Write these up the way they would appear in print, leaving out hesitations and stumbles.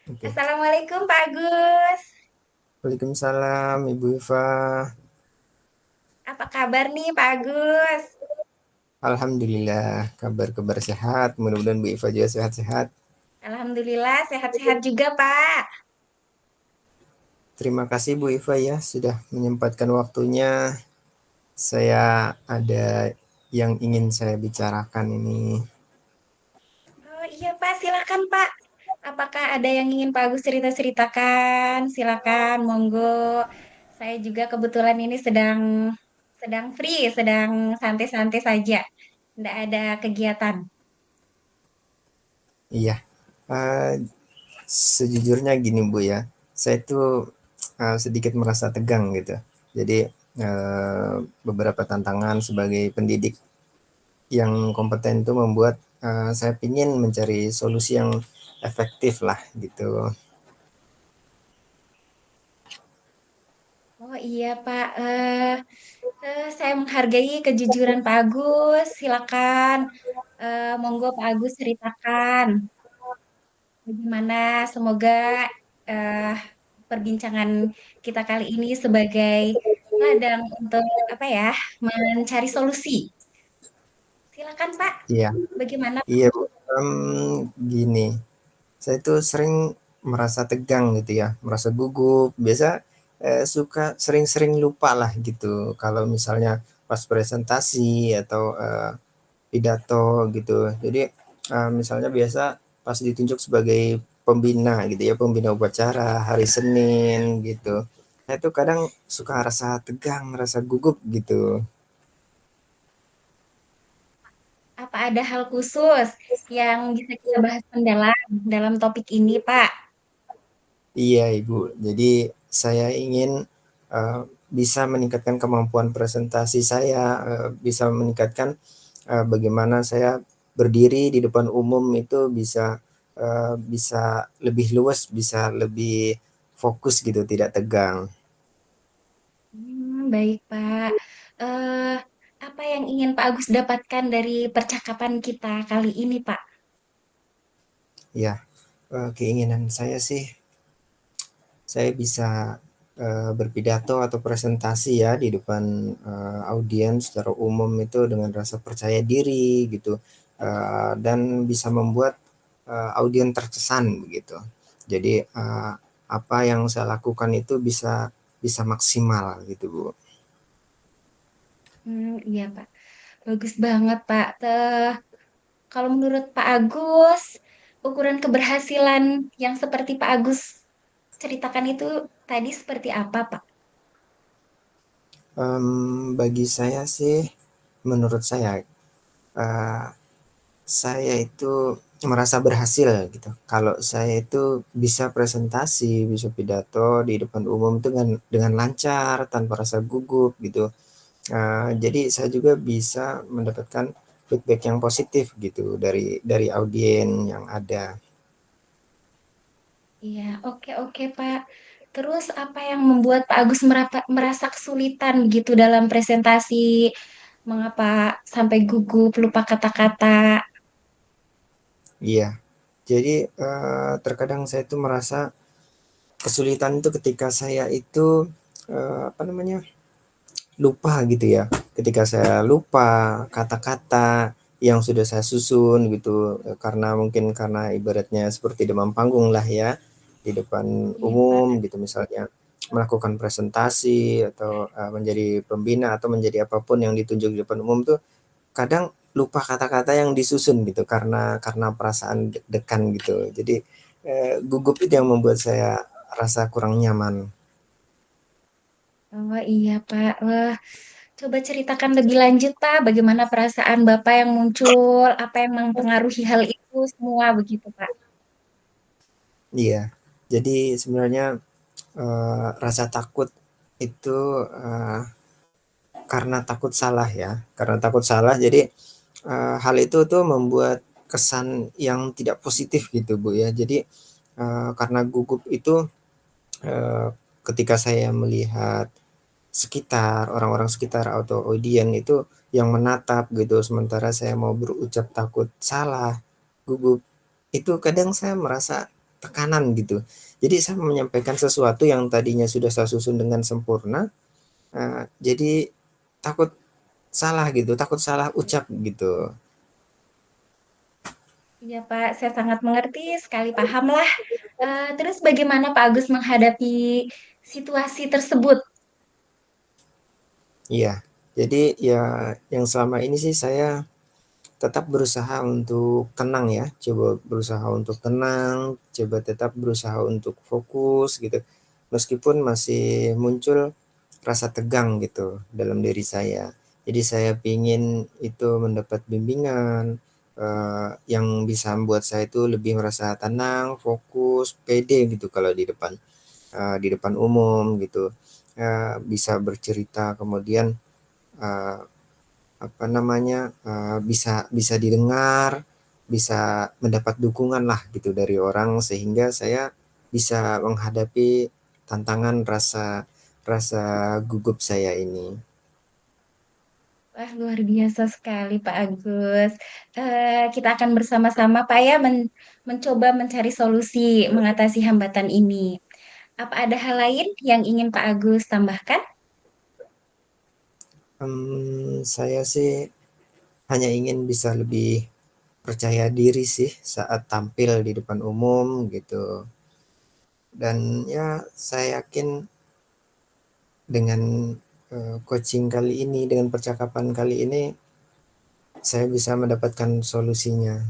Oke. Assalamualaikum Pak Agus. Waalaikumsalam Ibu Iva. Apa kabar nih Pak Agus? Alhamdulillah kabar-kabar sehat. Mudah-mudahan Bu Iva juga sehat-sehat. Alhamdulillah sehat-sehat juga Pak. Terima kasih Bu Iva ya sudah menyempatkan waktunya. Saya ada yang ingin saya bicarakan ini. Oh iya Pak, silakan Pak. Apakah ada yang ingin Pak Agus cerita-ceritakan? Silakan, monggo. Saya juga kebetulan ini sedang free, sedang santai-santai saja. Tidak ada kegiatan. Iya, eh, sejujurnya gini Bu ya. Saya tuh sedikit merasa tegang gitu. Jadi beberapa tantangan sebagai pendidik yang kompeten itu membuat saya ingin mencari solusi yang efektif lah gitu. Oh iya Pak, saya menghargai kejujuran Pak Agus. Silakan, monggo Pak Agus ceritakan bagaimana. Semoga eh, perbincangan kita kali ini sebagai ladang untuk apa ya, mencari solusi. Silakan Pak, Iya, bagaimana? iya Bu. Gini, saya tuh sering merasa tegang gitu ya, merasa gugup. Biasa suka sering-sering lupa lah gitu. Kalau misalnya pas presentasi atau pidato gitu. Jadi misalnya biasa pas ditunjuk sebagai pembina gitu ya, pembina upacara hari Senin gitu. Saya tuh kadang suka rasa tegang, rasa gugup gitu. Apa ada hal khusus yang bisa kita bahas mendalam dalam topik ini, Pak? Iya Ibu, jadi saya ingin uh, bisa meningkatkan kemampuan presentasi saya, bisa meningkatkan bagaimana saya berdiri di depan umum itu bisa lebih luas, bisa lebih fokus gitu, tidak tegang. Baik, Pak. Eh, apa yang ingin Pak Agus dapatkan dari percakapan kita kali ini, Pak? Ya, keinginan saya sih saya bisa berpidato atau presentasi ya di depan audiens secara umum itu dengan rasa percaya diri gitu, dan bisa membuat audiens terkesan begitu. Jadi apa yang saya lakukan itu bisa bisa maksimal gitu Bu. Iya, Pak. Bagus banget, Pak. Kalau menurut Pak Agus, ukuran keberhasilan yang seperti Pak Agus ceritakan itu tadi seperti apa, Pak? Bagi saya sih, menurut eh, saya itu merasa berhasil gitu. Kalau saya itu bisa presentasi, bisa pidato di depan umum itu dengan lancar tanpa rasa gugup gitu. Jadi saya juga bisa mendapatkan feedback yang positif gitu dari audiens yang ada. Iya, oke oke Pak. Terus apa yang membuat Pak Agus merasa kesulitan gitu dalam presentasi? Mengapa sampai gugup, lupa kata-kata? Iya. Jadi terkadang saya itu merasa kesulitan itu ketika saya itu apa namanya, lupa gitu ya. Ketika saya lupa kata-kata yang sudah saya susun gitu, karena mungkin karena ibaratnya seperti demam panggung lah ya, di depan Iya umum Pak. gitu misalnya, melakukan presentasi atau menjadi pembina atau menjadi apapun yang ditunjuk di depan umum tuh kadang lupa kata-kata yang disusun gitu karena perasaan deg-degan gitu. Jadi gugup itu yang membuat saya rasa kurang nyaman. Oh iya Pak. Wah, coba ceritakan lebih lanjut Pak. Bagaimana perasaan Bapak yang muncul? Apa yang mempengaruhi hal itu semua begitu Pak? Iya. Jadi sebenarnya rasa takut itu karena takut salah ya, karena takut salah jadi hal itu tuh membuat kesan yang tidak positif gitu Bu ya. Jadi karena gugup itu eee, ketika saya melihat sekitar, orang-orang sekitar atau audien itu yang menatap gitu, sementara saya mau berucap takut salah, gugup, itu kadang saya merasa tekanan gitu. Jadi saya menyampaikan sesuatu yang tadinya sudah saya susun dengan sempurna, jadi takut salah gitu, takut salah ucap gitu. Iya Pak, saya sangat mengerti sekali paham lah. Terus bagaimana Pak Agus menghadapi situasi tersebut? Iya, jadi ya yang selama ini sih saya tetap berusaha untuk tenang ya, coba berusaha untuk tenang, coba tetap berusaha untuk fokus gitu. Meskipun masih muncul rasa tegang gitu dalam diri saya. Jadi saya pingin itu mendapat bimbingan yang bisa membuat saya itu lebih merasa tenang, fokus, pede gitu kalau di depan umum gitu. Bisa bercerita kemudian eh, apa namanya, bisa bisa didengar, bisa mendapat dukungan lah gitu dari orang sehingga saya bisa menghadapi tantangan rasa rasa gugup saya ini. Wah, luar biasa sekali Pak Agus. Kita akan bersama-sama Pak ya mencoba mencari solusi mengatasi hambatan ini. Apa ada hal lain yang ingin Pak Agus tambahkan? Saya sih hanya ingin bisa lebih percaya diri sih saat tampil di depan umum gitu, dan ya saya yakin dengan, coaching kali ini, dengan percakapan kali ini, saya bisa mendapatkan solusinya.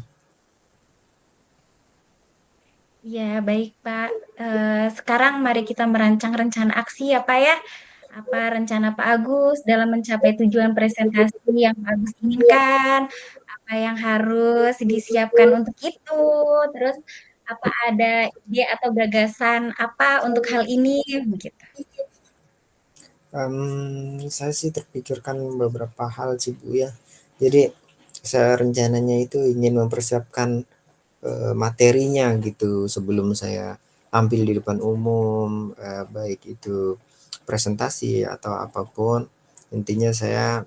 Ya, baik Pak. Sekarang mari kita merancang rencana aksi ya Pak ya. Apa rencana Pak Agus dalam mencapai tujuan presentasi yang Pak Agus inginkan? Apa yang harus disiapkan untuk itu? Terus apa ada ide atau gagasan apa untuk hal ini? Begitu. Saya sih terpikirkan beberapa hal sih, Bu, ya. Jadi, saya rencananya itu ingin mempersiapkan, materinya gitu sebelum saya tampil di depan umum, baik itu presentasi atau apapun. Intinya saya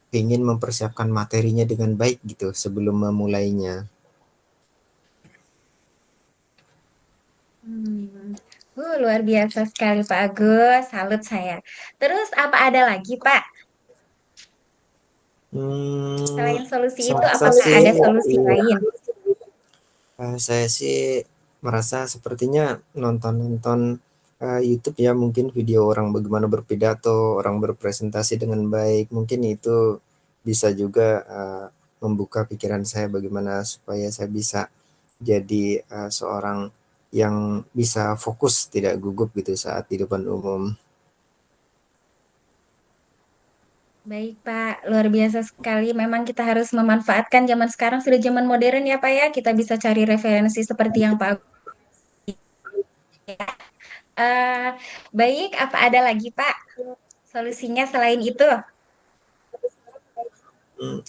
ingin mempersiapkan materinya dengan baik gitu sebelum memulainya. Hmm. Luar biasa sekali Pak Agus. Salut saya. Terus apa ada lagi Pak? Mmm, Selain solusi saya itu, rasa apakah sih ada solusi iya, lain? saya sih merasa sepertinya nonton-nonton, YouTube ya, mungkin video orang bagaimana berpidato, orang berpresentasi dengan baik, mungkin itu bisa juga, membuka pikiran saya bagaimana supaya saya bisa jadi, seorang yang bisa fokus, tidak gugup gitu saat di depan umum. Baik, Pak. Luar biasa sekali. Memang kita harus memanfaatkan zaman sekarang sudah zaman modern ya, Pak ya. Kita bisa cari referensi seperti yang Pak. Eh, baik, apa ada lagi, Pak? Solusinya selain itu?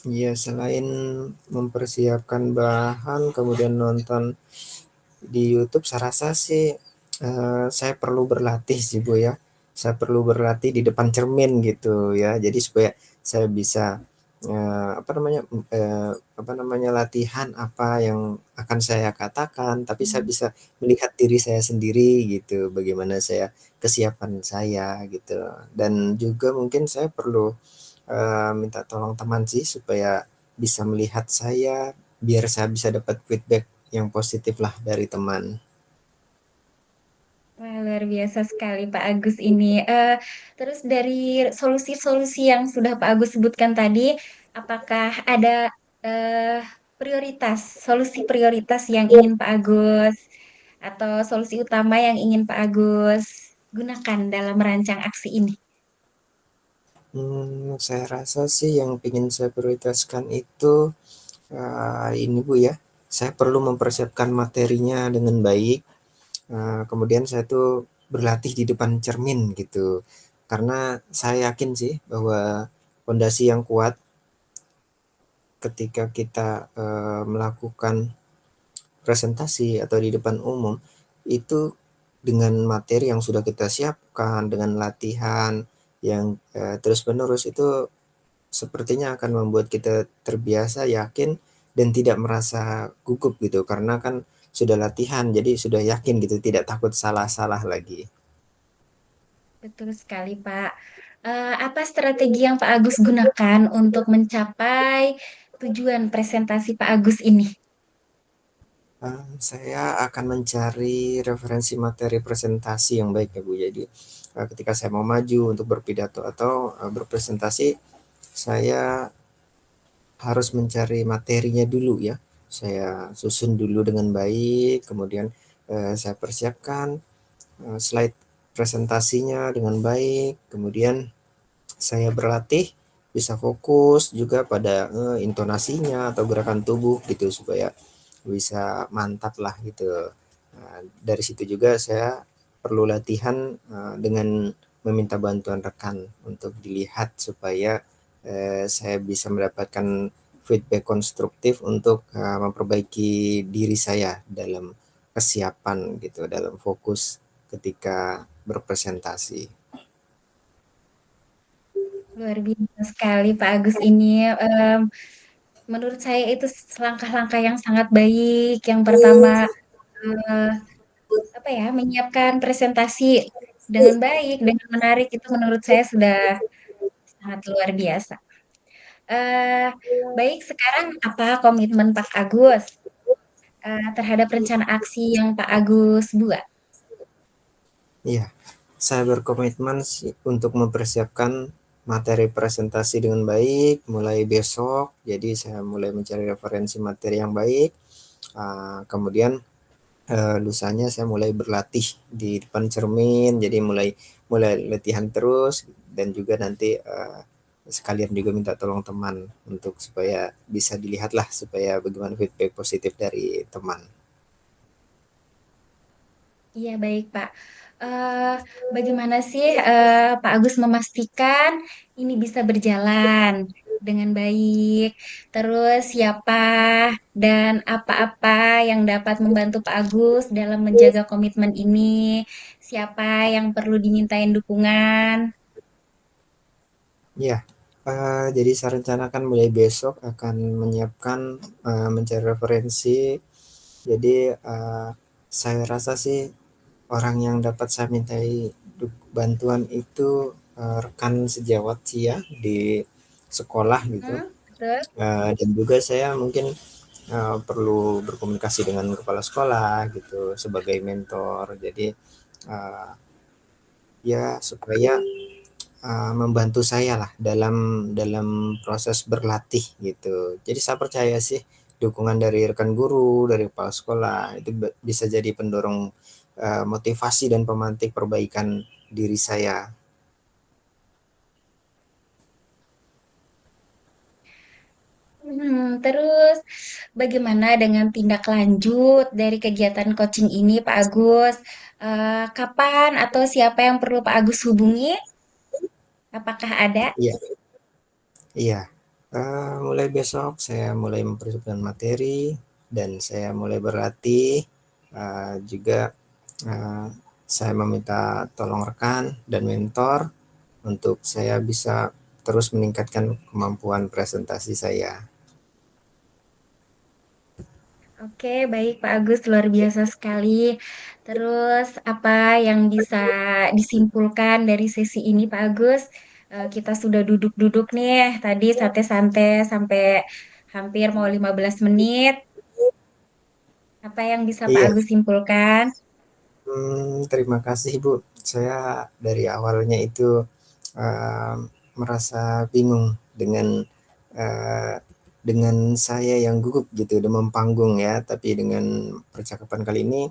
Iya, selain mempersiapkan bahan kemudian nonton di YouTube, saya rasa sih, saya perlu berlatih sih, Bu, ya. Saya perlu berlatih di depan cermin gitu ya. Jadi supaya saya bisa, apa namanya, apa namanya, latihan apa yang akan saya katakan, tapi saya Hmm. bisa melihat diri saya sendiri gitu, bagaimana kesiapan saya gitu. Dan juga mungkin saya perlu, minta tolong teman sih supaya bisa melihat saya, biar saya bisa dapat feedback yang positif lah dari teman. Wah, luar biasa sekali Pak Agus ini. Terus dari solusi-solusi yang sudah Pak Agus sebutkan tadi, apakah ada eh, prioritas, solusi prioritas yang ingin Pak Agus atau solusi utama yang ingin Pak Agus gunakan dalam merancang aksi ini? Saya rasa sih yang ingin saya prioritaskan itu, ini Bu ya, saya perlu mempersiapkan materinya dengan baik, kemudian saya tuh berlatih di depan cermin gitu. Karena saya yakin sih bahwa pondasi yang kuat ketika kita, melakukan presentasi atau di depan umum, itu dengan materi yang sudah kita siapkan, dengan latihan yang, terus-menerus itu sepertinya akan membuat kita terbiasa, yakin, dan tidak merasa gugup gitu. Karena kan sudah latihan, jadi sudah yakin gitu, tidak takut salah-salah lagi. Betul sekali, Pak. Apa strategi yang Pak Agus gunakan untuk mencapai tujuan presentasi Pak Agus ini? Saya akan mencari referensi materi presentasi yang baik ya Bu. Jadi ketika saya mau maju untuk berpidato atau berpresentasi, saya harus mencari materinya dulu ya. Saya susun dulu dengan baik, kemudian saya persiapkan slide presentasinya dengan baik, kemudian saya berlatih bisa fokus juga pada intonasinya atau gerakan tubuh gitu supaya bisa mantap lah gitu. Nah, dari situ juga saya perlu latihan dengan meminta bantuan rekan untuk dilihat supaya saya bisa mendapatkan feedback konstruktif untuk memperbaiki diri saya dalam kesiapan gitu, dalam fokus ketika berpresentasi. Luar biasa sekali Pak Agus ini. Em, Menurut saya itu langkah-langkah yang sangat baik. Yang pertama, eh, apa ya, menyiapkan presentasi dengan baik, dengan menarik itu menurut saya sudah sangat luar biasa. Eh, Baik, sekarang apa komitmen Pak Agus terhadap rencana aksi yang Pak Agus buat? Iya, saya berkomitmen untuk mempersiapkan materi presentasi dengan baik mulai besok. Jadi saya mulai mencari referensi materi yang baik. Kemudian lusanya saya mulai berlatih di depan cermin. Jadi mulai mulai latihan terus dan juga nanti sekalian juga minta tolong teman untuk supaya bisa dilihat lah supaya bagaimana feedback positif dari teman. Iya, baik, Pak. Eh, Bagaimana sih Pak Agus memastikan ini bisa berjalan dengan baik? Terus siapa dan apa-apa yang dapat membantu Pak Agus dalam menjaga komitmen ini? Siapa yang perlu dimintain dukungan? Ya, jadi saya rencanakan mulai besok akan menyiapkan mencari referensi. Jadi saya rasa sih orang yang dapat saya mintai bantuan itu rekan sejawat sih ya di sekolah gitu. Betul. Dan juga saya mungkin perlu berkomunikasi dengan kepala sekolah gitu sebagai mentor. Jadi uh, ya supaya membantu saya lah dalam dalam proses berlatih gitu. Jadi saya percaya sih dukungan dari rekan guru, dari kepala sekolah itu bisa jadi pendorong motivasi dan pemantik perbaikan diri saya. Terus bagaimana dengan tindak lanjut dari kegiatan coaching ini, Pak Agus? Kapan atau siapa yang perlu Pak Agus hubungi? Apakah ada? Iya, iya. Mulai besok saya mulai mempersiapkan materi dan saya mulai berlatih. Juga uh, saya meminta tolong rekan dan mentor untuk saya bisa terus meningkatkan kemampuan presentasi saya. Oke, baik Pak Agus, luar biasa sekali. Terus apa yang bisa disimpulkan dari sesi ini, Pak Agus? Kita sudah duduk-duduk nih, tadi santai-santai sampai hampir mau 15 menit. Apa yang bisa Pak Iya, Agus simpulkan? terima kasih Bu. Saya dari awalnya itu uh, merasa bingung uh, dengan saya yang gugup gitu demam panggung ya, tapi dengan percakapan kali ini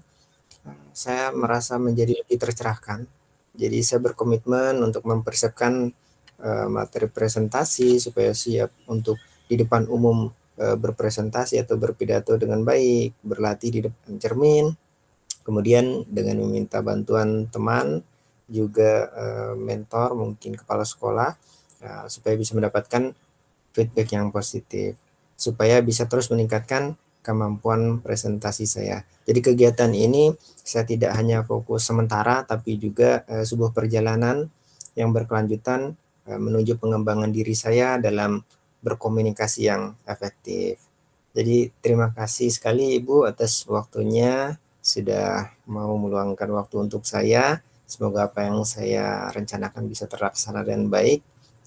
saya merasa menjadi lebih tercerahkan. Jadi saya berkomitmen untuk mempersiapkan materi presentasi supaya siap untuk di depan umum berpresentasi atau berpidato dengan baik, berlatih di depan cermin, kemudian dengan meminta bantuan teman, juga mentor, mungkin kepala sekolah, supaya bisa mendapatkan feedback yang positif supaya bisa terus meningkatkan kemampuan presentasi saya. Jadi kegiatan ini saya tidak hanya fokus sementara tapi juga sebuah perjalanan yang berkelanjutan menuju pengembangan diri saya dalam berkomunikasi yang efektif. Jadi terima kasih sekali Ibu atas waktunya, sudah mau meluangkan waktu untuk saya. Semoga apa yang saya rencanakan bisa terlaksana dengan baik.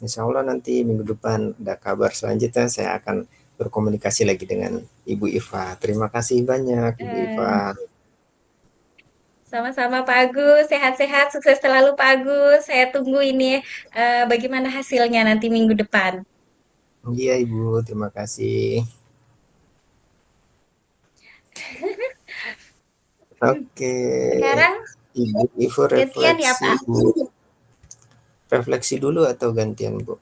Insya Allah nanti minggu depan ada kabar selanjutnya saya akan berkomunikasi lagi dengan Ibu Iva. Terima kasih banyak Ibu Iva. Eh, Sama-sama Pak Agus, sehat-sehat, sukses selalu Pak Agus. Saya tunggu ini bagaimana hasilnya nanti minggu depan. Iya Ibu, terima kasih. Oke, Sekarang Ibu Ivo gantian ya refleksi Pak. dulu. Refleksi dulu atau gantian Bu?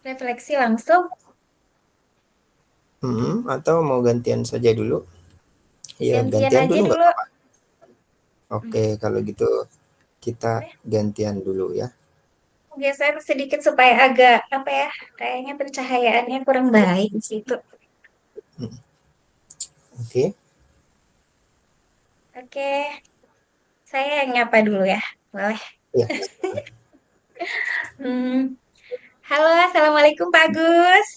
Refleksi langsung. Atau mau gantian saja dulu? Iya, Gantian gantian aja dulu nggak dulu. apa-apa. Hmm, Oke, kalau gitu kita boleh. gantian dulu ya. Geser sedikit supaya agak apa ya? Kayaknya pencahayaannya kurang baik di situ. Oke, Oke, saya yang nyapa dulu ya. Boleh. ya. Hmm. Halo, Assalamualaikum Pak Agus.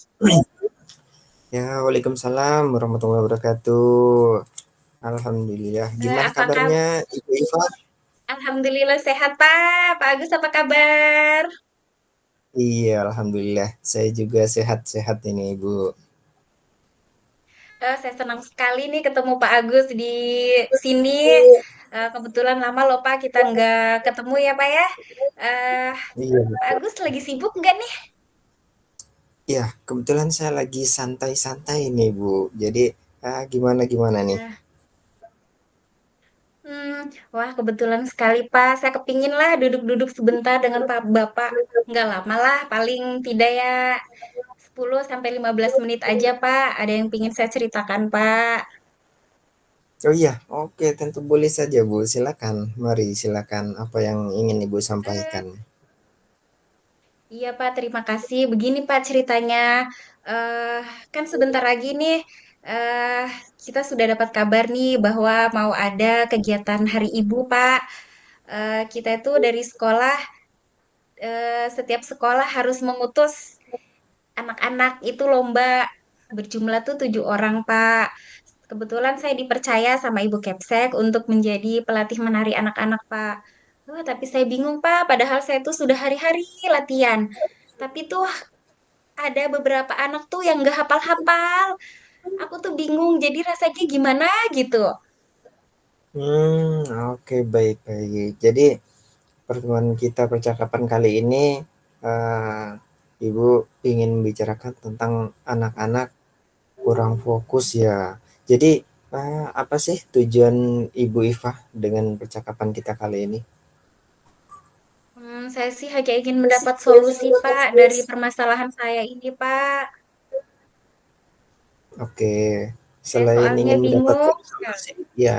Ya, waalaikumsalam warahmatullahi wabarakatuh. Alhamdulillah. Gimana Apa kabar? kabarnya Ibu Iva? Alhamdulillah sehat Pak. Pak Agus apa kabar? Iya, alhamdulillah. Saya juga sehat-sehat ini, Ibu. Saya senang sekali nih ketemu Pak Agus di sini. Kebetulan lama loh Pak kita nggak ketemu ya Pak ya. Eh, Iya, Pak betul. Agus lagi sibuk nggak nih? Iya, kebetulan saya lagi santai-santai nih, Bu. Jadi, gimana-gimana nih? Nah, wah kebetulan sekali Pak. Saya kepingin lah duduk-duduk sebentar dengan Pak Bapak. Nggak lama lah, paling tidak ya 10 sampai 15 menit aja Pak. Ada yang pingin saya ceritakan Pak. Oh iya, oke, tentu boleh saja, Bu. Silakan. Mari, silakan. Apa yang ingin Ibu Eh, sampaikan? Iya Pak, terima kasih. Begini Pak ceritanya, eh kan sebentar lagi nih eh kita sudah dapat kabar nih bahwa mau ada kegiatan Hari Ibu Pak. Kita itu dari sekolah, setiap sekolah harus mengutus anak-anak itu lomba berjumlah tuh 7 orang Pak. Kebetulan saya dipercaya sama Ibu Kepsek untuk menjadi pelatih menari anak-anak Pak. Tapi saya bingung Pak, padahal saya tuh sudah hari-hari latihan. Tapi tuh ada beberapa anak tuh yang gak hafal-hafal. Aku tuh bingung, jadi rasanya gimana gitu. Hmm, oke, baik-baik. Jadi, pertemuan kita percakapan kali ini, eh, Ibu ingin membicarakan tentang anak-anak kurang fokus ya. Jadi, apa sih tujuan Ibu Iva dengan percakapan kita kali ini? Saya sih hanya ingin mendapat solusi, Pak, dari permasalahan saya ini, Pak. Oke, Saya selain soalnya ingin mendapatkan bingung. solusi, ya,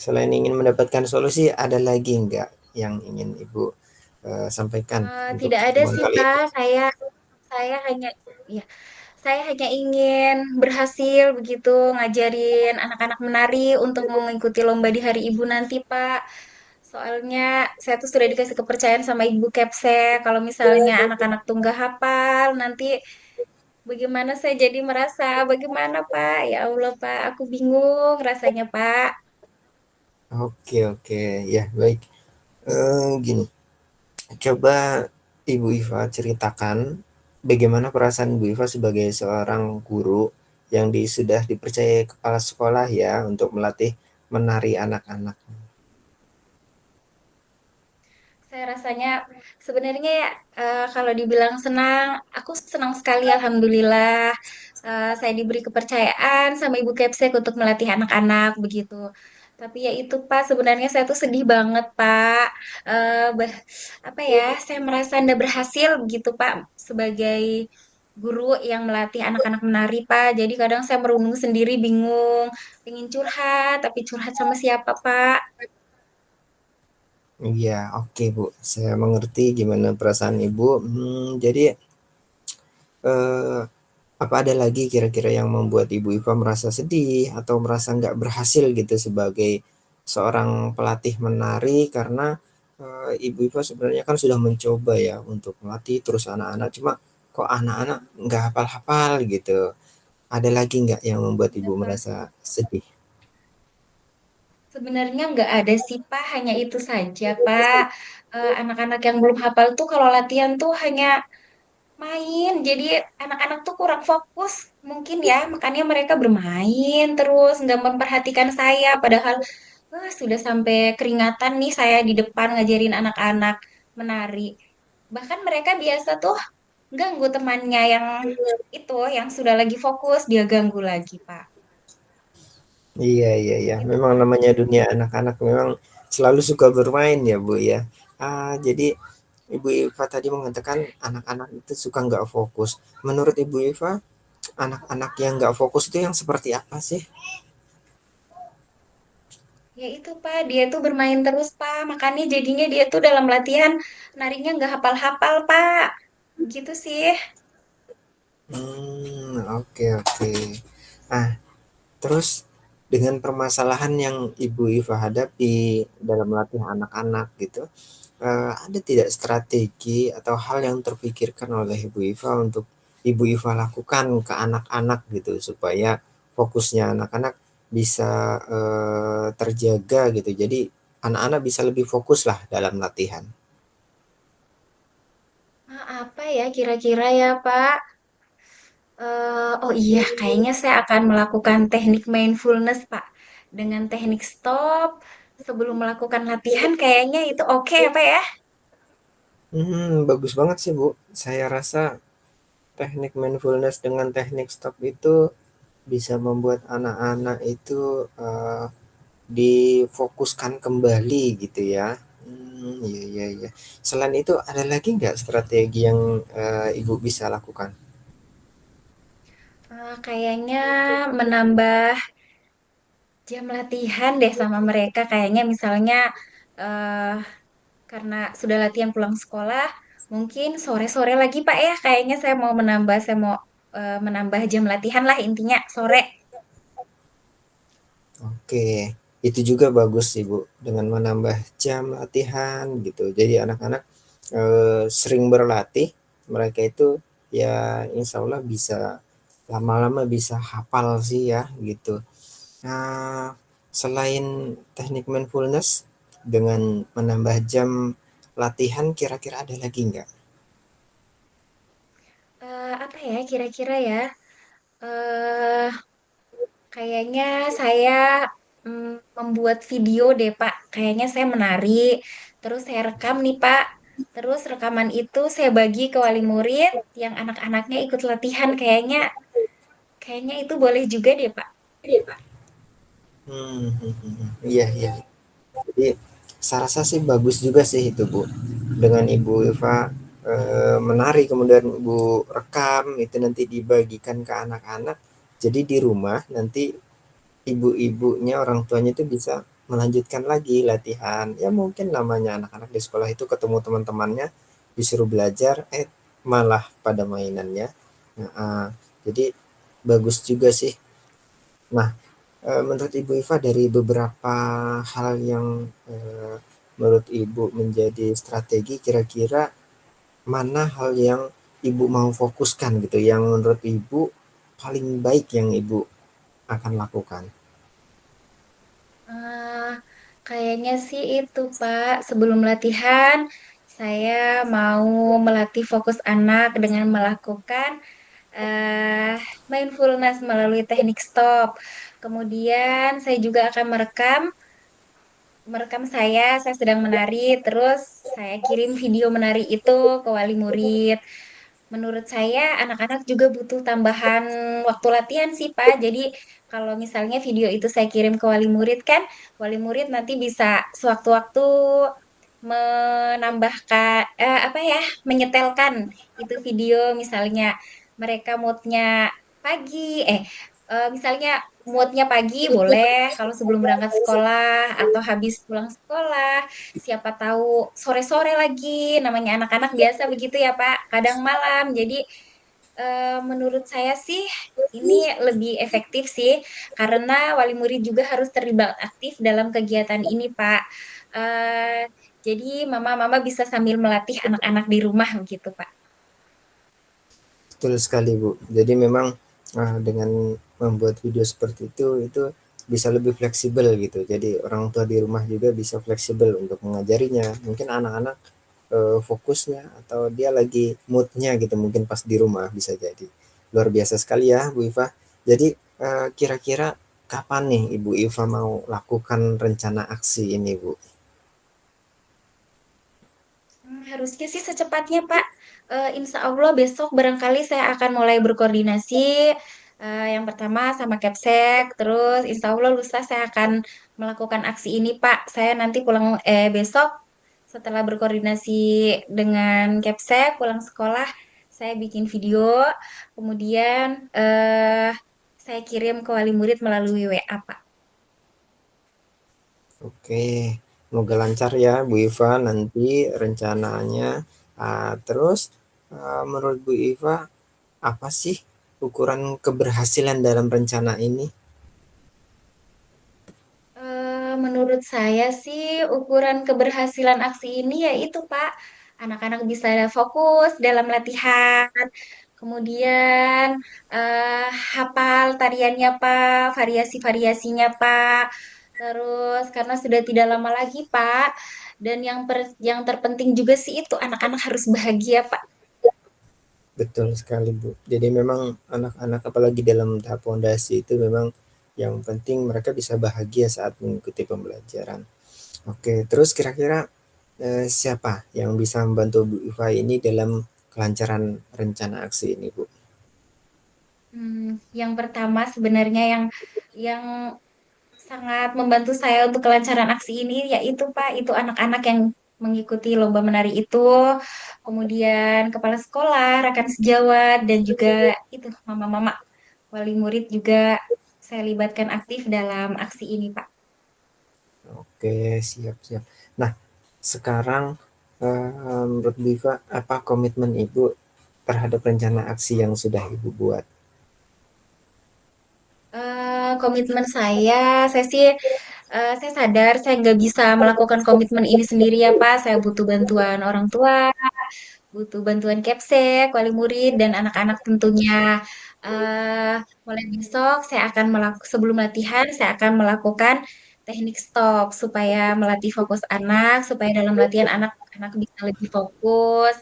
selain ingin mendapatkan solusi, ada lagi enggak yang ingin Ibu sampaikan untuk Tidak ada pertemuan sih, kali ini? Pak. Saya hanya ya, saya hanya ingin berhasil begitu ngajarin anak-anak menari untuk mengikuti lomba di Hari Ibu nanti, Pak. Soalnya saya tuh sudah dikasih kepercayaan sama Ibu Kepse, kalau misalnya anak-anak tuh nggak hafal, nanti bagaimana saya jadi merasa, bagaimana Pak? Ya Allah Pak, aku bingung rasanya Pak. Oke, oke, ya baik. Gini, coba Ibu Iva ceritakan bagaimana perasaan Ibu Iva sebagai seorang guru yang sudah dipercaya kepala sekolah ya untuk melatih menari anak-anak. Saya rasanya sebenarnya ya kalau dibilang senang, aku senang sekali Alhamdulillah. Saya diberi kepercayaan sama Ibu Kepsek untuk melatih anak-anak begitu. Tapi ya itu Pak, sebenarnya saya tuh sedih banget Pak. Apa ya, saya merasa Anda berhasil begitu Pak sebagai guru yang melatih anak-anak menari Pak. Jadi kadang saya merenung sendiri bingung, pengen curhat, tapi curhat sama siapa Pak? Iya, oke Bu, saya mengerti gimana perasaan Ibu. Jadi eh, apa ada lagi kira-kira yang membuat Ibu Iva merasa sedih atau merasa nggak berhasil gitu sebagai seorang pelatih menari karena Ibu Iva sebenarnya kan sudah mencoba ya untuk melatih terus anak-anak cuma kok anak-anak nggak hafal-hafal gitu. Ada lagi nggak yang membuat Iya, Ibu Pak. merasa sedih? Sebenarnya nggak ada sih, Pak. Hanya itu saja, Pak. Anak-anak yang belum hafal tuh kalau latihan tuh hanya main. Jadi anak-anak tuh kurang fokus mungkin ya. Makanya mereka bermain terus, nggak memperhatikan saya. Padahal sudah sampai keringatan nih saya di depan ngajarin anak-anak menari. Bahkan mereka biasa tuh ganggu temannya yang itu, yang sudah lagi fokus, dia ganggu lagi, Pak. Iya, iya, iya. Itu, Memang Pak. namanya dunia anak-anak memang selalu suka bermain ya, Bu, ya. Jadi Ibu Iva tadi mengatakan anak-anak itu suka nggak fokus. Menurut Ibu Iva, anak-anak yang nggak fokus itu yang seperti apa sih? Ya itu Pak, dia tuh bermain terus Pak, makanya jadinya dia tuh dalam latihan narinya nggak hafal-hafal Pak, gitu sih. Oke, oke. Ah, terus dengan permasalahan yang Ibu Iva hadapi dalam melatih anak-anak gitu, ada tidak strategi atau hal yang terpikirkan oleh Ibu Iva untuk Ibu Iva lakukan ke anak-anak gitu supaya fokusnya anak-anak bisa terjaga gitu. Jadi anak-anak bisa lebih fokus lah dalam latihan. Apa ya kira-kira ya Pak? Oh iya, kayaknya saya akan melakukan teknik mindfulness Pak. Dengan teknik stop sebelum melakukan latihan, kayaknya itu oke ya Pak ya? Bagus banget sih Bu. Saya rasa teknik mindfulness dengan teknik stop itu bisa membuat anak-anak itu difokuskan kembali gitu ya. Iya, iya, iya. Selain itu ada lagi nggak strategi yang Ibu bisa lakukan? Kayaknya menambah jam latihan deh sama mereka. Kayaknya misalnya eh karena sudah latihan pulang sekolah, mungkin sore-sore lagi Pak ya. Kayaknya saya mau menambah jam latihan lah intinya sore. Oke, itu juga bagus sih Bu, dengan menambah jam latihan gitu. Jadi anak-anak sering berlatih, mereka itu ya insya Allah bisa lama-lama bisa hafal sih ya gitu. Nah, selain teknik mindfulness dengan menambah jam latihan kira-kira ada lagi nggak? Apa ya kira-kira ya? eh Kayaknya saya membuat video deh Pak. Kayaknya saya menari, terus saya rekam nih Pak. Terus rekaman itu saya bagi ke wali murid yang anak-anaknya ikut latihan. Kayaknya itu boleh juga deh Pak. Iya, iya. Jadi saya rasa sih bagus juga sih itu Bu. Dengan Ibu Eva menari kemudian Ibu rekam itu nanti dibagikan ke anak-anak. Jadi di rumah nanti ibu-ibunya orang tuanya itu bisa melanjutkan lagi latihan. Ya mungkin namanya anak-anak di sekolah itu ketemu teman-temannya disuruh belajar malah pada mainannya. Nah, jadi bagus juga sih. Nah, menurut Ibu Iva dari beberapa hal yang menurut Ibu menjadi strategi, kira-kira mana hal yang Ibu mau fokuskan gitu, yang menurut Ibu paling baik yang Ibu akan lakukan? Ah, Kayaknya sih itu, Pak. Sebelum latihan, saya mau melatih fokus anak dengan melakukan mindfulness melalui teknik stop. Kemudian saya juga akan merekam merekam saya sedang menari, terus saya kirim video menari itu ke wali murid. Menurut saya, anak-anak juga butuh tambahan waktu latihan sih, Pak. Jadi, kalau misalnya video itu saya kirim ke wali murid kan, wali murid nanti bisa sewaktu-waktu menambahkan, apa ya, menyetelkan itu video. Misalnya mereka moodnya pagi, misalnya moodnya pagi boleh kalau sebelum berangkat sekolah atau habis pulang sekolah. Siapa tahu sore-sore lagi, namanya anak-anak biasa begitu ya Pak, kadang malam. Jadi menurut saya sih ini lebih efektif sih, karena wali murid juga harus terlibat aktif dalam kegiatan ini Pak. Eh, jadi mama-mama bisa sambil melatih anak-anak di rumah begitu Pak. Betul sekali Bu. Jadi memang Dengan membuat video seperti itu bisa lebih fleksibel gitu. Jadi orang tua di rumah juga bisa fleksibel untuk mengajarinya. Mungkin anak-anak fokusnya atau dia lagi moodnya gitu mungkin pas di rumah bisa jadi. Luar biasa sekali ya Bu Iva. Jadi kira-kira kapan nih Ibu Iva mau lakukan rencana aksi ini Bu? Harusnya sih secepatnya, Pak. Insya Allah besok barangkali saya akan mulai berkoordinasi. Yang pertama sama Kepsek, terus insya Allah lusa saya akan melakukan aksi ini, Pak. Saya nanti pulang besok setelah berkoordinasi dengan Kepsek, pulang sekolah, saya bikin video, kemudian saya kirim ke wali murid melalui WA, Pak. Oke, semoga lancar ya Bu Iva nanti rencananya. Terus menurut Bu Iva apa sih ukuran keberhasilan dalam rencana ini? Menurut saya sih ukuran keberhasilan aksi ini yaitu Pak, anak-anak bisa fokus dalam latihan, kemudian hafal tariannya Pak, variasi-variasinya Pak. Terus karena sudah tidak lama lagi Pak, dan yang terpenting juga sih itu anak-anak harus bahagia Pak. Betul sekali Bu. Jadi memang anak-anak apalagi dalam tahap fondasi itu memang yang penting mereka bisa bahagia saat mengikuti pembelajaran. Oke, terus kira-kira siapa yang bisa membantu Bu Iva ini dalam kelancaran rencana aksi ini Bu? Yang pertama sebenarnya yang sangat membantu saya untuk kelancaran aksi ini yaitu Pak, itu anak-anak yang mengikuti lomba menari itu, kemudian kepala sekolah, rekan sejawat, dan juga itu mama-mama wali murid juga saya libatkan aktif dalam aksi ini Pak. Oke, siap-siap. Nah, sekarang menurut Bu Iva apa komitmen Ibu terhadap rencana aksi yang sudah Ibu buat? Komitmen saya sih saya sadar saya nggak bisa melakukan komitmen ini sendiri ya Pak. Saya butuh bantuan orang tua, butuh bantuan Kepsek, wali murid, dan anak-anak tentunya. Eh, Mulai besok saya akan sebelum latihan saya akan melakukan teknik stop supaya melatih fokus anak, supaya dalam latihan anak-anak bisa lebih fokus.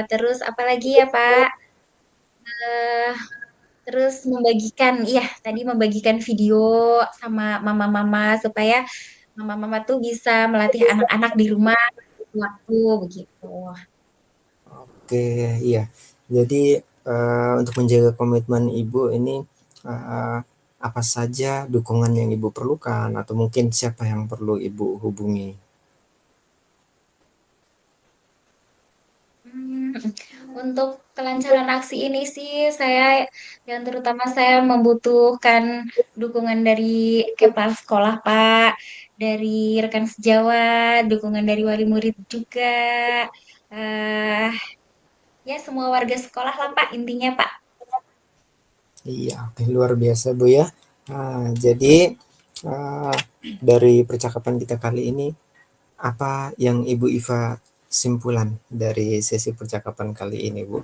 Terus apa lagi ya Pak? Eh, Terus iya tadi membagikan video sama mama-mama supaya mama-mama tuh bisa melatih anak-anak di rumah waktu begitu. Oke, iya. Jadi untuk menjaga komitmen Ibu ini eh, apa saja dukungan yang Ibu perlukan atau mungkin siapa yang perlu Ibu hubungi? Hmm, Untuk kelancaran aksi ini sih yang terutama saya membutuhkan dukungan dari kepala sekolah Pak, dari rekan sejawat, dukungan dari wali murid juga. eh Ya semua warga sekolah lah Pak intinya Pak. Iya, oke, luar biasa Bu ya. Jadi eh, dari percakapan kita kali ini, apa yang Ibu Iva simpulan dari sesi percakapan kali ini Bu?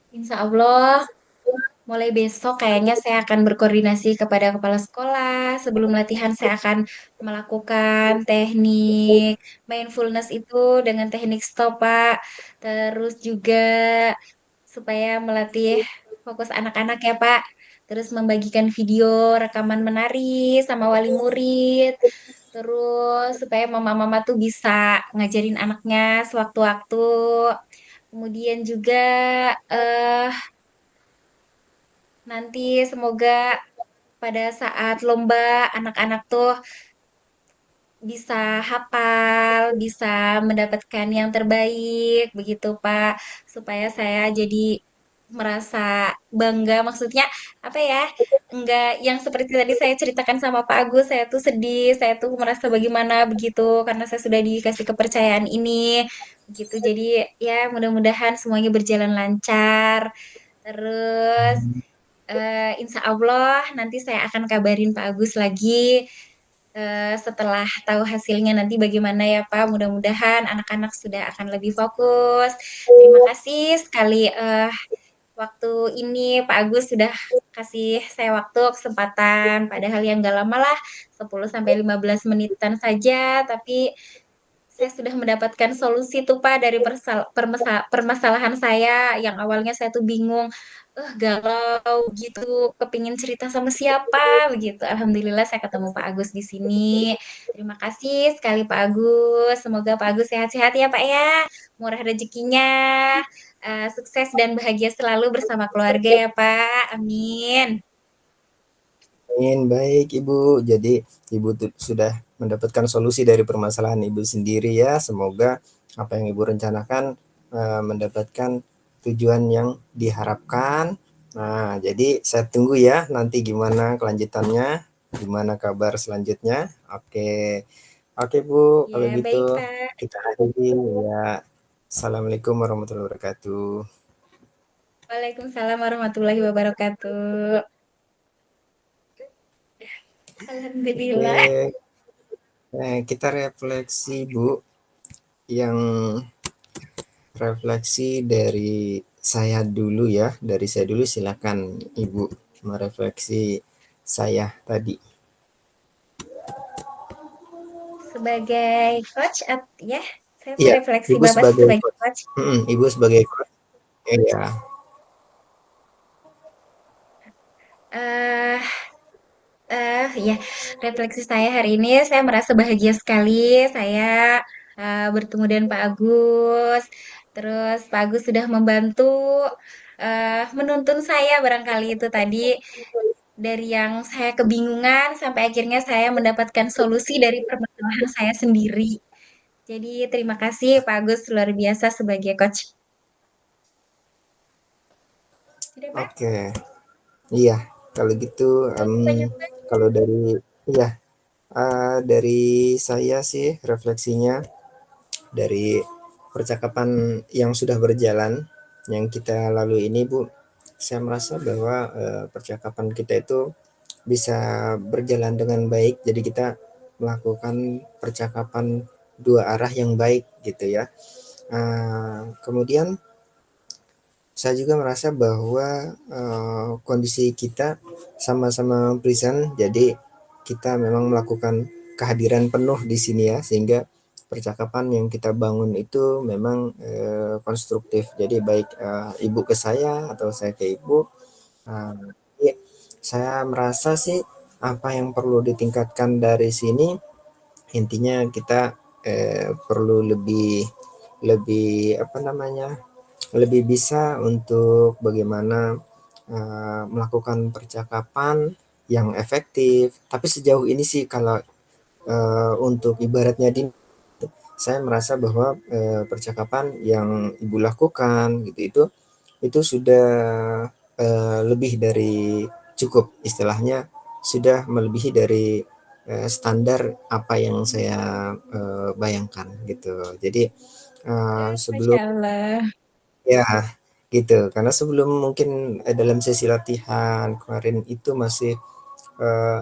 Insya Allah mulai besok kayaknya saya akan berkoordinasi kepada kepala sekolah. Sebelum latihan saya akan melakukan teknik mindfulness itu dengan teknik stop, Pak. Terus juga supaya melatih fokus anak-anak ya, Pak. Terus membagikan video rekaman menari sama wali murid. Terus supaya mama-mama tuh bisa ngajarin anaknya sewaktu-waktu. Kemudian juga eh nanti semoga pada saat lomba anak-anak tuh bisa hafal, bisa mendapatkan yang terbaik, begitu Pak. Supaya saya jadi merasa bangga, maksudnya apa ya? Enggak yang seperti tadi saya ceritakan sama Pak Agus, saya tuh sedih, saya tuh merasa bagaimana begitu karena saya sudah dikasih kepercayaan ini. Begitu. Jadi ya mudah-mudahan semuanya berjalan lancar. Terus insya Allah nanti saya akan kabarin Pak Agus lagi setelah tahu hasilnya nanti bagaimana ya Pak. Mudah-mudahan anak-anak sudah akan lebih fokus. Terima kasih sekali waktu ini Pak Agus sudah kasih saya waktu kesempatan. Padahal yang gak lama lah 10 sampai 15 menitan saja, tapi saya sudah mendapatkan solusi tuh Pak dari permasalahan saya yang awalnya saya tuh bingung, galau gitu, kepingin cerita sama siapa begitu. Alhamdulillah saya ketemu Pak Agus di sini. Terima kasih sekali Pak Agus. Semoga Pak Agus sehat-sehat ya Pak ya, murah rezekinya, sukses dan bahagia selalu bersama keluarga ya Pak. Amin. Amin, baik Ibu. Jadi Ibu sudah mendapatkan solusi dari permasalahan Ibu sendiri ya. Semoga apa yang Ibu rencanakan mendapatkan tujuan yang diharapkan. Nah, jadi saya tunggu ya nanti gimana kelanjutannya, gimana kabar selanjutnya. Oke, oke Bu, kalau Ya, gitu baik Pak. kita akhiri ya. Assalamualaikum warahmatullahi wabarakatuh. Waalaikumsalam warahmatullahi wabarakatuh. Alhamdulillah. Oke, kita refleksi Bu, yang refleksi dari saya dulu ya, dari saya dulu silakan Ibu merefleksi saya tadi. Sebagai coach, ya, saya Iya, merefleksi Ibu Bapak sebagai sebagai coach. coach. Ibu sebagai coach. Iya, eh ya, refleksi saya hari ini, saya merasa bahagia sekali. Saya bertemu dengan Pak Agus. Terus Pak Agus sudah membantu menuntun saya barangkali itu tadi dari yang saya kebingungan sampai akhirnya saya mendapatkan solusi dari permasalahan saya sendiri. Jadi terima kasih Pak Agus luar biasa sebagai coach. Tidak, Pak? oke. Iya, kalau gitu, Makasih banyak, Pak. kalau iya, dari saya sih refleksinya dari percakapan yang sudah berjalan, yang kita lalui ini Bu, saya merasa bahwa percakapan kita itu bisa berjalan dengan baik. Jadi kita melakukan percakapan dua arah yang baik gitu ya. Kemudian saya juga merasa bahwa kondisi kita sama-sama present, jadi kita memang melakukan kehadiran penuh di sini ya, sehingga percakapan yang kita bangun itu memang konstruktif. Jadi baik ibu ke saya atau saya ke ibu, jadi saya merasa sih apa yang perlu ditingkatkan dari sini, intinya kita perlu lebih lebih apa namanya, lebih bisa untuk bagaimana melakukan percakapan yang efektif. Tapi sejauh ini sih kalau untuk ibaratnya saya merasa bahwa percakapan yang ibu lakukan gitu itu sudah lebih dari cukup, istilahnya sudah melebihi dari standar apa yang saya bayangkan gitu. Jadi Masya sebelum Allah. ya gitu, karena sebelum mungkin dalam sesi latihan kemarin itu masih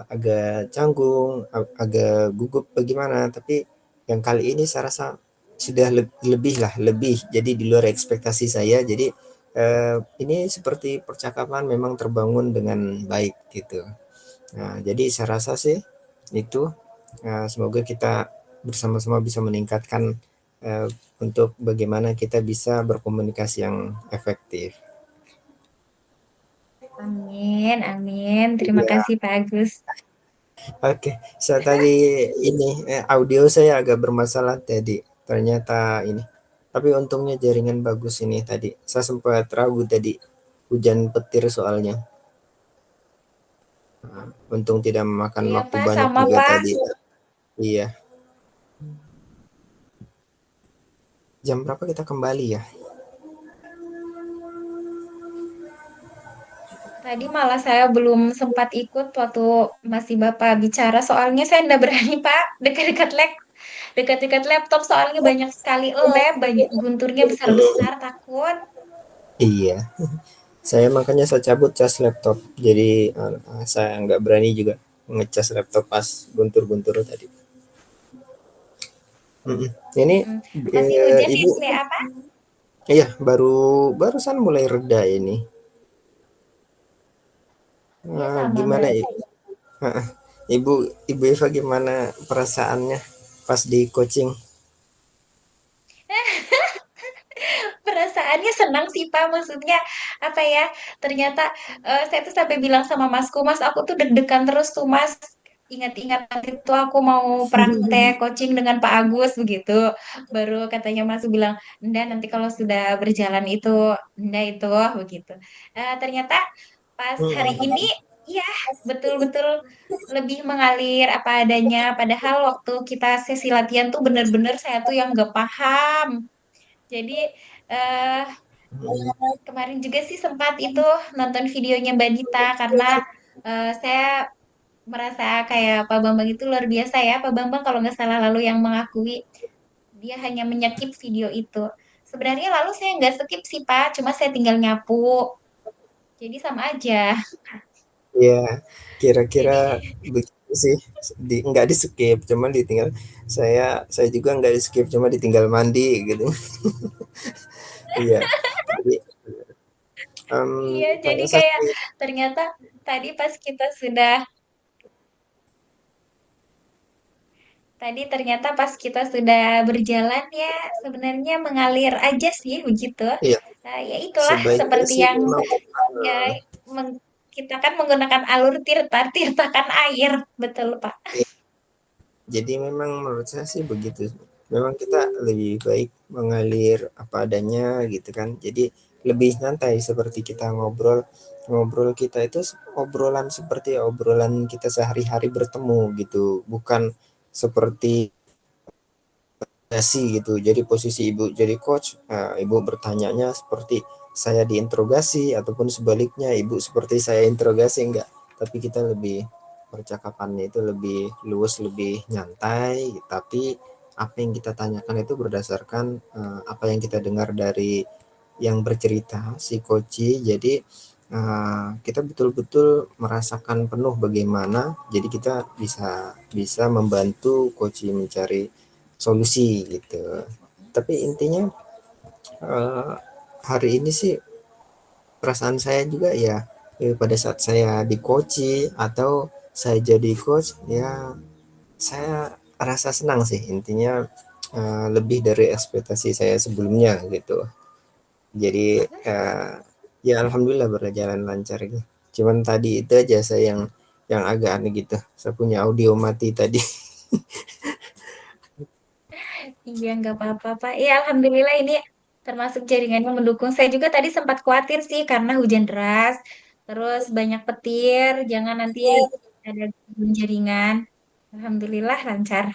agak canggung, agak gugup bagaimana, tapi yang kali ini saya rasa sudah lebih lah, lebih. Jadi di luar ekspektasi saya. Jadi ini seperti percakapan memang terbangun dengan baik gitu. Nah, jadi saya rasa sih itu semoga kita bersama-sama bisa meningkatkan eh, untuk bagaimana kita bisa berkomunikasi yang efektif. Amin, amin. Terima Iya. kasih Pak Agus. Oke, saya tadi ini audio saya agak bermasalah tadi. Ternyata ini. Tapi untungnya jaringan bagus ini tadi. Saya sempat ragu tadi. Hujan petir soalnya. Untung tidak memakan Iya waktu Pak, banyak sama juga Pak. tadi. Iya. Jam berapa kita kembali ya? Tadi malah saya belum sempat ikut waktu masih Bapak bicara. Soalnya saya enggak berani Pak dekat-dekat laptop. Soalnya banyak sekali lab, banyak gunturnya besar-besar, takut. Iya. Saya makanya saya cabut cas laptop. Jadi saya nggak berani juga. ngecas laptop pas guntur-guntur tadi. Mhm. Ini, Mm-mm. Masih hujan di Ibu SBA, Pak? iya, barusan mulai reda ini. Iya sama Gimana berarti. heeh, Ibu Ibu Eva gimana perasaannya pas di coaching? Perasaannya senang sih Pak, maksudnya apa ya? Ternyata saya tuh sampai bilang sama Masku, Mas aku tuh deg-degan terus tuh Mas. Ingat-ingat waktu itu aku mau praktek coaching dengan Pak Agus begitu. Baru katanya Mas bilang, "Nda nanti kalau sudah berjalan itu, Nda itu," begitu. Ternyata pas hari ini, Mhm. iya betul-betul lebih mengalir apa adanya. Padahal waktu kita sesi latihan tuh bener-bener saya tuh yang gak paham. Jadi eh kemarin juga sih sempat itu nonton videonya Mbak Dita karena saya merasa kayak Pak Bambang itu luar biasa ya. Pak Bambang kalau nggak salah lalu yang mengakui dia hanya menyekip video itu. Sebenarnya lalu saya nggak skip sih Pak, cuma saya tinggal nyapu. Jadi sama aja. Iya, kira-kira Jadi begitu sih, nggak di-skip, cuman ditinggal saya juga nggak di-skip, cuma ditinggal mandi gitu. Iya, jadi, iya, jadi pada saat kayak ternyata tadi pas kita sudah tadi ternyata pas kita sudah berjalan ya sebenarnya mengalir aja sih begitu. iya, Ya itulah sebaiknya seperti sih yang memang ya kita kan menggunakan alur tirta, tirta kan air, betul Pak. iya, jadi memang menurut saya sih begitu. Memang kita lebih baik mengalir apa adanya gitu kan, jadi lebih nyantai seperti kita ngobrol ngobrol kita itu obrolan seperti obrolan kita sehari-hari bertemu gitu, bukan seperti gitu. Jadi posisi Ibu jadi coach, Ibu bertanyanya seperti saya diinterogasi ataupun sebaliknya Ibu seperti saya interogasi, enggak. Tapi kita lebih percakapannya itu lebih luas, lebih nyantai, tapi apa yang kita tanyakan itu berdasarkan apa yang kita dengar dari yang bercerita si coach. Jadi kita betul-betul merasakan penuh bagaimana jadi kita bisa bisa membantu coach mencari solusi gitu. Tapi intinya eh, hari ini sih perasaan saya juga ya, pada saat saya di coach atau saya jadi coach ya saya rasa senang sih intinya, lebih dari ekspektasi saya sebelumnya gitu. Jadi ya alhamdulillah berjalan lancar gitu. Cuman tadi itu aja saya yang agak aneh gitu. Saya punya audio mati tadi. Iya, nggak apa-apa, Pak. Iya, Alhamdulillah ini termasuk jaringannya mendukung. Saya juga tadi sempat khawatir sih karena hujan deras, terus banyak petir, jangan nanti ada gangguan jaringan. Alhamdulillah lancar.